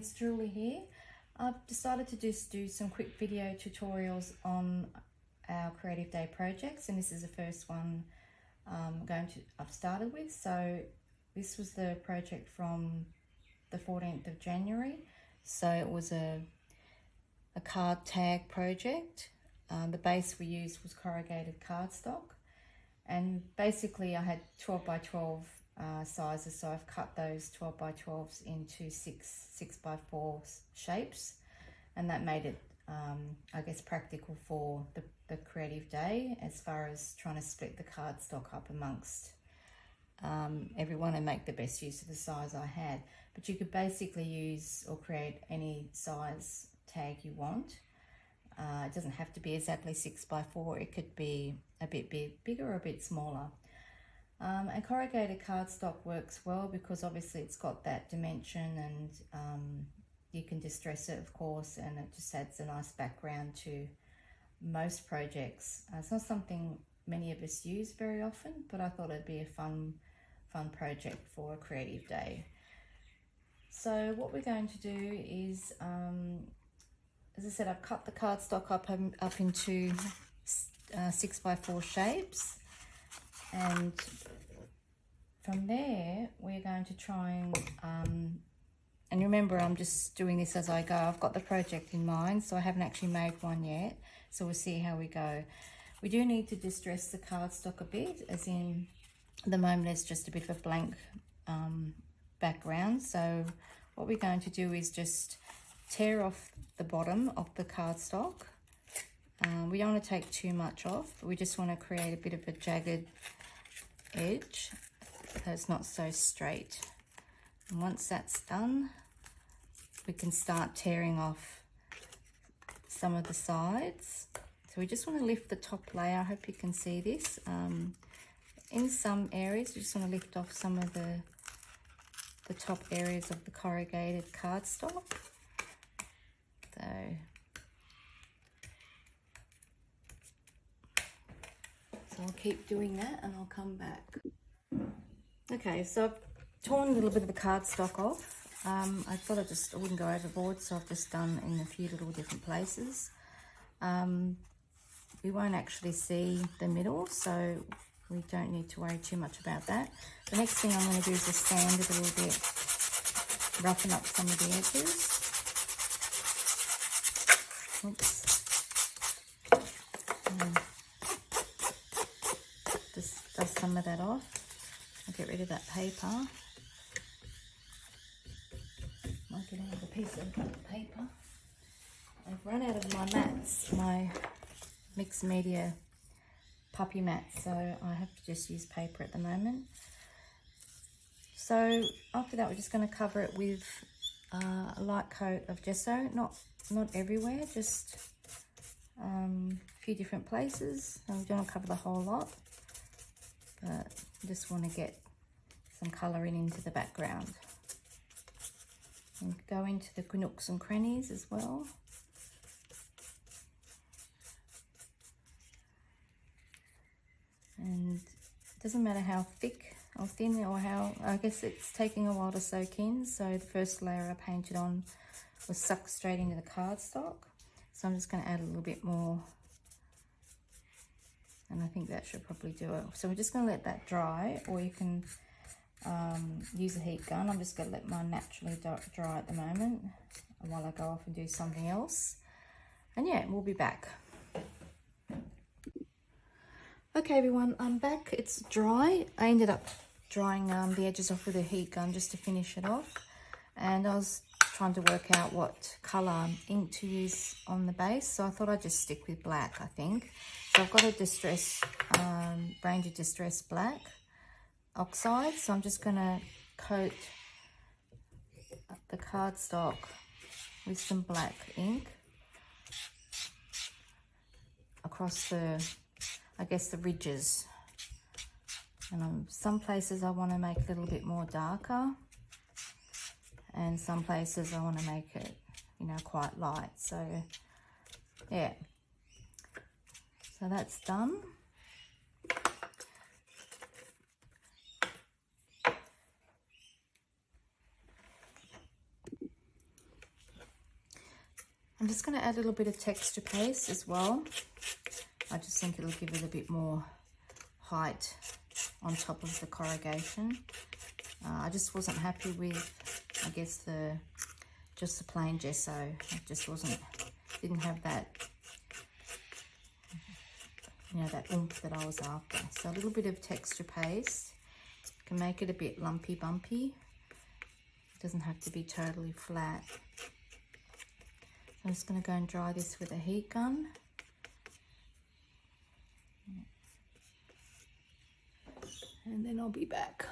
it's Julie here. I've decided to just do some quick video tutorials on our Creative Day projects, and this is the first one I've started with. So this was the project from the 14th of January. So it was a card tag project. The base we used was corrugated cardstock, and basically I had 12 by 12 sizes, so I've cut those 12 by 12s into 6 by 4 shapes, and that made it I guess practical for the creative day as far as trying to split the cardstock up amongst everyone and make the best use of the size I had. But you could basically use or create any size tag you want. It doesn't have to be exactly 6 by 4, it could be a bit bigger or a bit smaller. And corrugated cardstock works well because obviously it's got that dimension, and you can distress it, of course, and it just adds a nice background to most projects. It's not something many of us use very often, but I thought it'd be a fun project for a creative day. So what we're going to do is, as I said, I've cut the cardstock up into 6 by 4 shapes, and from there we're going to try and remember, I'm just doing this as I go. I've got the project in mind, so I haven't actually made one yet, so we'll see how we go. We do need to distress the cardstock a bit, as in at the moment it's just a bit of a blank background. So what we're going to do is just tear off the bottom of the cardstock. We don't want to take too much off, but we just want to create a bit of a jagged edge so it's not so straight. And once that's done, we can start tearing off some of the sides. So we just want to lift the top layer. I hope you can see this. In some areas, you just want to lift off some of the top areas of the corrugated cardstock. So I'll keep doing that and I'll come back. Okay, so I've torn a little bit of the cardstock off. I thought I wouldn't go overboard, so I've just done in a few little different places. We won't actually see the middle, so we don't need to worry too much about that. The next thing I'm going to do is just sand it a little bit, roughen up some of the edges. Oops. Just dust some of that off. I'll get rid of that paper. Might get another piece of paper. I've run out of my mats, my mixed media puppy mats, so I have to just use paper at the moment. So after that, we're just going to cover it with a light coat of gesso, not everywhere, just a few different places. And we don't want to cover the whole lot, but just want to get some colouring into the background. And go into the nooks and crannies as well. And it doesn't matter how thick or thin or how, I guess it's taking a while to soak in. So the first layer I painted on was sucked straight into the cardstock. So I'm just going to add a little bit more. And I think that should probably do it. So we're just going to let that dry, or you can use a heat gun. I'm just going to let mine naturally dry at the moment while I go off and do something else. And yeah, we'll be back. Okay everyone, I'm back. It's dry. I ended up drying the edges off with a heat gun just to finish it off. And I was trying to work out what colour ink to use on the base, so I thought I'd just stick with black, I think. So I've got a Ranger Distress Black oxide, so I'm just going to coat the cardstock with some black ink across the, I guess, the ridges. And some places I want to make it a little bit more darker, and some places I want to make it, you know, quite light. So yeah, so that's done. I'm just going to add a little bit of texture paste as well. I just think it'll give it a bit more height on top of the corrugation. I just wasn't happy with, I guess, just the plain gesso. It just didn't have that, you know, that oomph that I was after. So a little bit of texture paste can make it a bit lumpy bumpy. It doesn't have to be totally flat. I'm just going to go and dry this with a heat gun. And then I'll be back.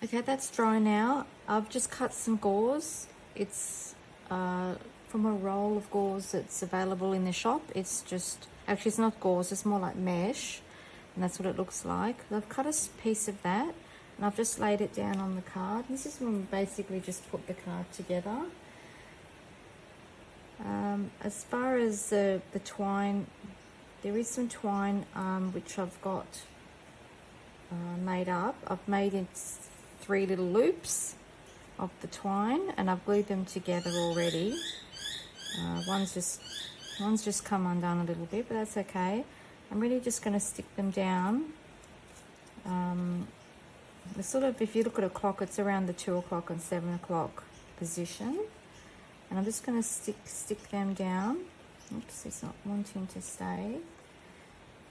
Okay, that's dry now. I've just cut some gauze. It's from a roll of gauze that's available in the shop. It's just, actually it's not gauze, it's more like mesh. And that's what it looks like. I've cut a piece of that and I've just laid it down on the card. This is when we basically just put the card together. As far as the twine, there is some twine which I've got made up. I've made it 3 little loops of the twine and I've glued them together already. One's just come undone a little bit, but that's okay. I'm really just going to stick them down. The sort of, if you look at a clock, it's around the 2 o'clock and 7 o'clock position. And I'm just going to stick them down. Oops, it's not wanting to stay.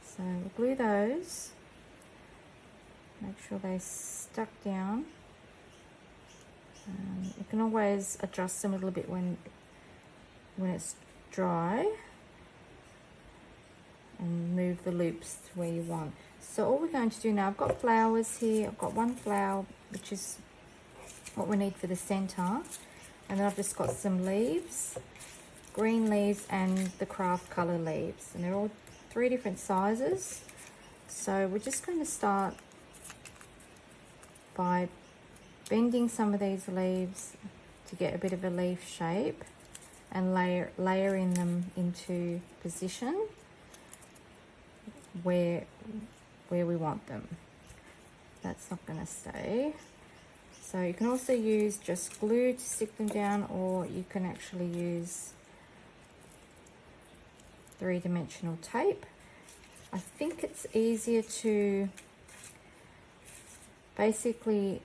So we'll glue those. Make sure they're stuck down. You can always adjust them a little bit when it's dry. And move the loops to where you want. So all we're going to do now, I've got flowers here. I've got one flower, which is what we need for the center. And then I've just got some leaves, green leaves and the craft color leaves. And they're all 3 different sizes. So we're just going to start by bending some of these leaves to get a bit of a leaf shape and layering them into position where we want them. That's not going to stay. So you can also use just glue to stick them down, or you can actually use 3-dimensional tape. I think it's easier to basically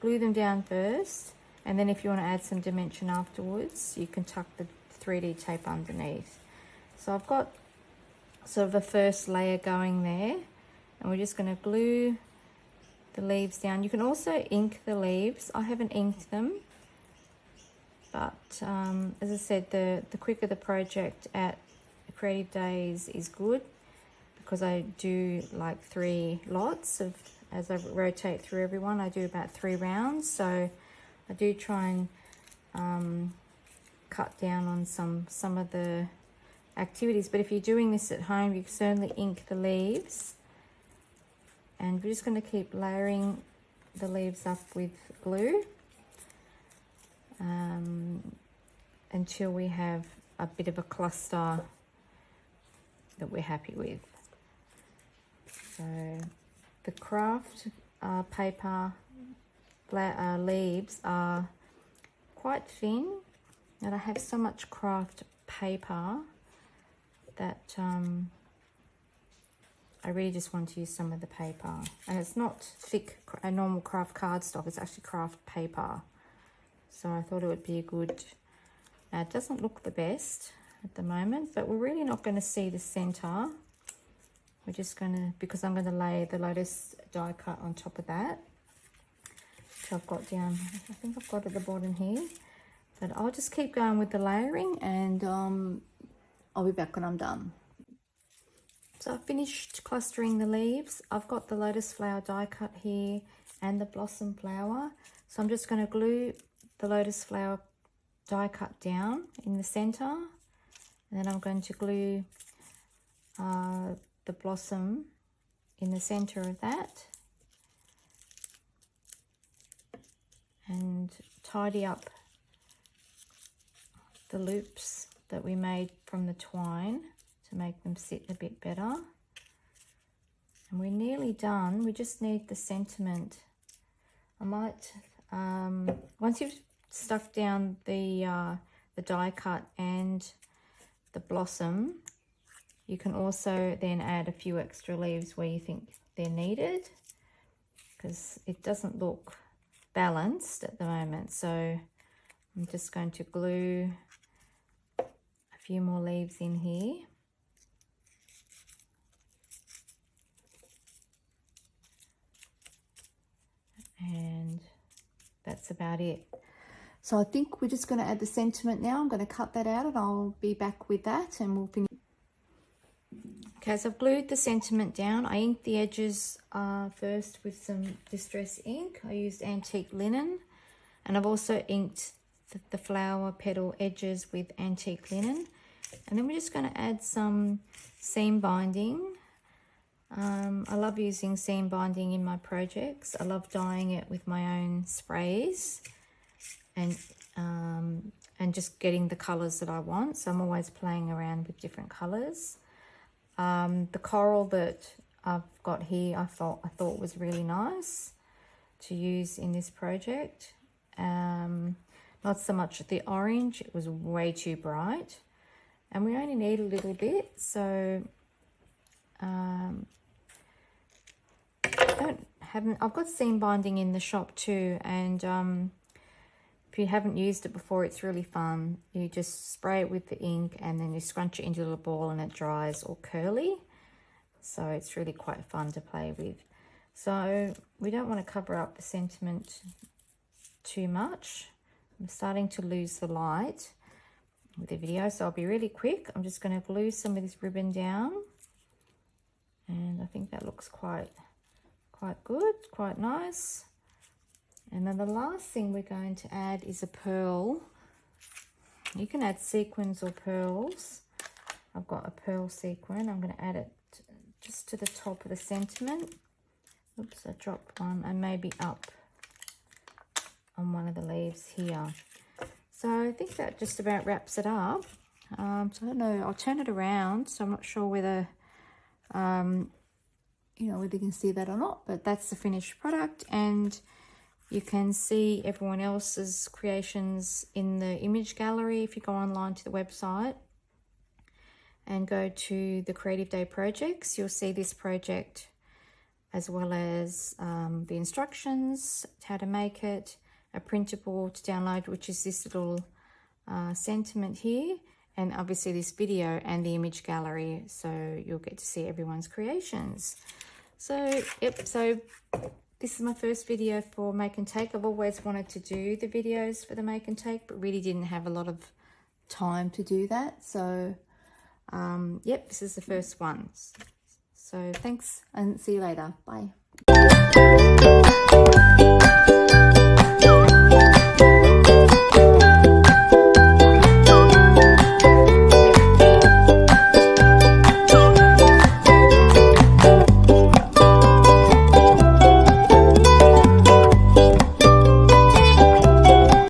glue them down first, and then if you want to add some dimension afterwards, you can tuck the 3D tape underneath. So I've got sort of a first layer going there, and we're just going to glue the leaves down. You can also ink the leaves. I haven't inked them, but as I said, the quicker the project at Creative Days is good, because I do like 3 lots of, as I rotate through everyone, I do about 3 rounds. So I do try and cut down on some of the activities. But if you're doing this at home, you can certainly ink the leaves. And we're just going to keep layering the leaves up with glue until we have a bit of a cluster that we're happy with. So the craft paper leaves are quite thin, and I have so much craft paper that I really just want to use some of the paper. And it's not thick, a normal craft cardstock, it's actually craft paper. So I thought it would be a good, now it doesn't look the best at the moment, but we're really not going to see the center. We're just going to, because I'm going to lay the lotus die cut on top of that, which I've got down, I think I've got at the bottom here. But I'll just keep going with the layering, and I'll be back when I'm done. So I've finished clustering the leaves. I've got the lotus flower die cut here and the blossom flower. So I'm just going to glue the lotus flower die cut down in the center. And then I'm going to glue the blossom in the center of that. And tidy up the loops that we made from the twine to make them sit a bit better. And we're nearly done. We just need the sentiment. I might, once you've stuck down the the die cut and the blossom, you can also then add a few extra leaves where you think they're needed, because it doesn't look balanced at the moment. So I'm just going to glue a few more leaves in here. And that's about it. So I think we're just going to add the sentiment now. I'm going to cut that out and I'll be back with that and we'll finish. Okay, so I've glued the sentiment down. I inked the edges first with some Distress ink. I used Antique Linen, and I've also inked the flower petal edges with Antique Linen. And then we're just going to add some seam binding. I love using seam binding in my projects. I love dyeing it with my own sprays and just getting the colours that I want. So I'm always playing around with different colours. The coral that I've got here, I thought was really nice to use in this project. Not so much the orange, it was way too bright. And we only need a little bit, so I've got seam binding in the shop too, and if you haven't used it before, it's really fun. You just spray it with the ink and then you scrunch it into a little ball and it dries all curly. So it's really quite fun to play with. So we don't want to cover up the sentiment too much. I'm starting to lose the light with the video, so I'll be really quick. I'm just going to glue some of this ribbon down, and I think that looks quite good, quite nice. And then the last thing we're going to add is a pearl. You can add sequins or pearls. I've got a pearl sequin. I'm going to add it just to the top of the sentiment. Oops, I dropped one, and maybe up on one of the leaves here. So I think that just about wraps it up. So I don't know, I'll turn it around, so I'm not sure whether whether you can see that or not, but that's the finished product, and you can see everyone else's creations in the image gallery if you go online to the website and go to the Creative Day projects. You'll see this project as well as the instructions, how to make it, a printable to download, which is this little sentiment here, and obviously this video and the image gallery, so you'll get to see everyone's creations. So yep, so this is my first video for Make and Take. I've always wanted to do the videos for the Make and Take, but really didn't have a lot of time to do that. So yep, this is the first one. So thanks and see you later. Bye.